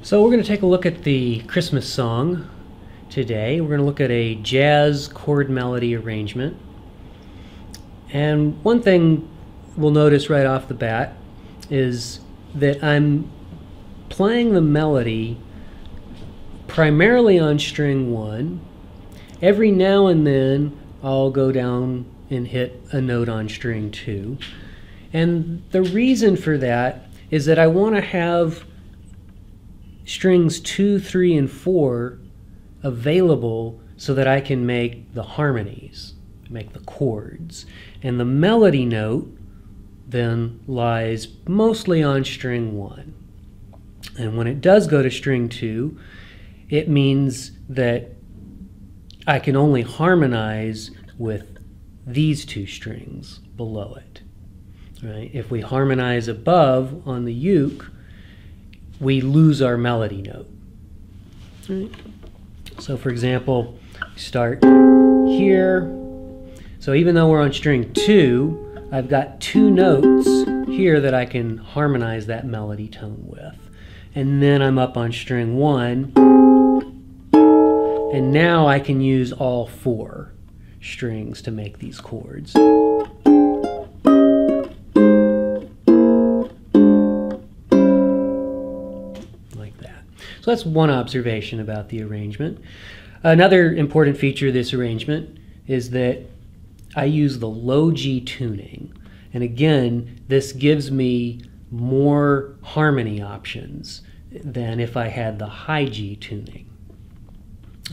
So we're going to take a look at the Christmas song today. We're going to look at a jazz chord melody arrangement. And one thing we'll notice right off the bat is that I'm playing the melody primarily on string 1. Every now and then I'll go down and hit a note on string 2. And the reason for that is that I want to have strings 2, 3, and 4 available so that I can make the harmonies, make the chords. And the melody note then lies mostly on string 1. And when it does go to string 2, it means that I can only harmonize with these 2 strings below it. Right? If we harmonize above on the uke, we lose our melody note. Right? So for example, start here. So even though we're on string 2, I've got 2 notes here that I can harmonize that melody tone with. And then I'm up on string 1, and now I can use all 4 strings to make these chords. So that's one observation about the arrangement. Another important feature of this arrangement is that I use the low G tuning. And again, this gives me more harmony options than if I had the high G tuning.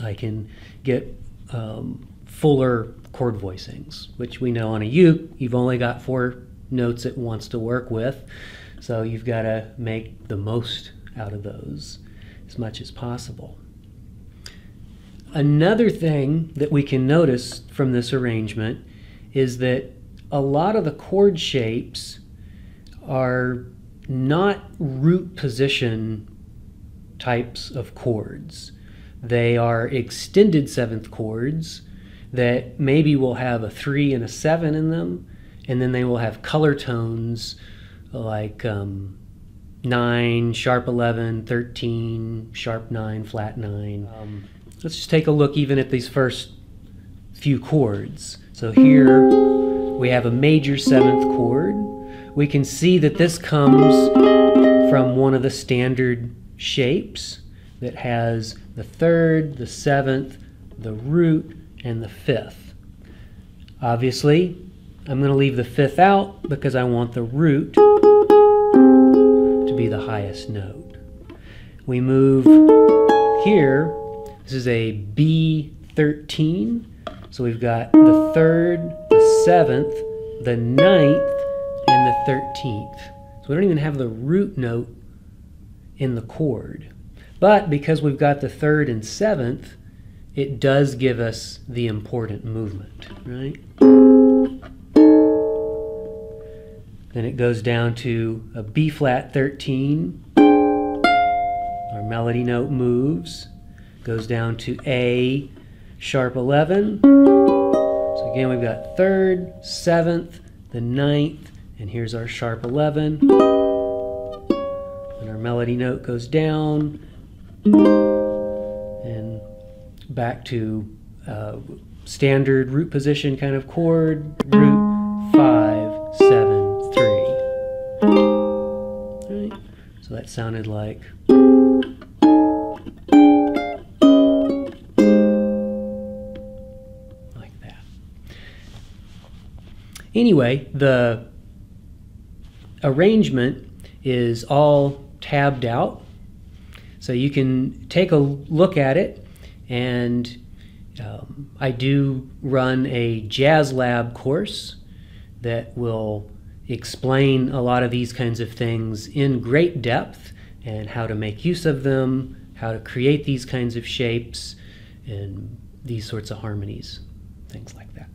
I can get fuller chord voicings, which we know on a uke, you've only got 4 notes it wants to work with. So you've got to make the most out of those as much as possible. Another thing that we can notice from this arrangement is that a lot of the chord shapes are not root position types of chords. They are extended 7th chords that maybe will have a 3 and a 7 in them, and then they will have color tones like 9, sharp 11, 13, sharp 9, flat 9. Let's just take a look even at these first few chords. So here we have a major 7th chord. We can see that this comes from one of the standard shapes that has the 3rd, the 7th, the root, and the 5th. Obviously, I'm going to leave the 5th out because I want the root to be the highest note. We move here. This is a B13. So we've got the 3rd, the 7th, the 9th, and the 13th. So we don't even have the root note in the chord. But because we've got the 3rd and 7th, it does give us the important movement, right? Then it goes down to a B flat 13. Our melody note moves. Goes down to A sharp 11. So again, we've got 3rd, 7th, the 9th, and here's our sharp 11. And our melody note goes down and back to standard root position kind of chord. Root 5, 7, 3. All right. So that sounded like that. Anyway, the arrangement is all tabbed out, so you can take a look at it. And I do run a Jazz Lab course that will explain a lot of these kinds of things in great depth and how to make use of them, how to create these kinds of shapes and these sorts of harmonies, things like that.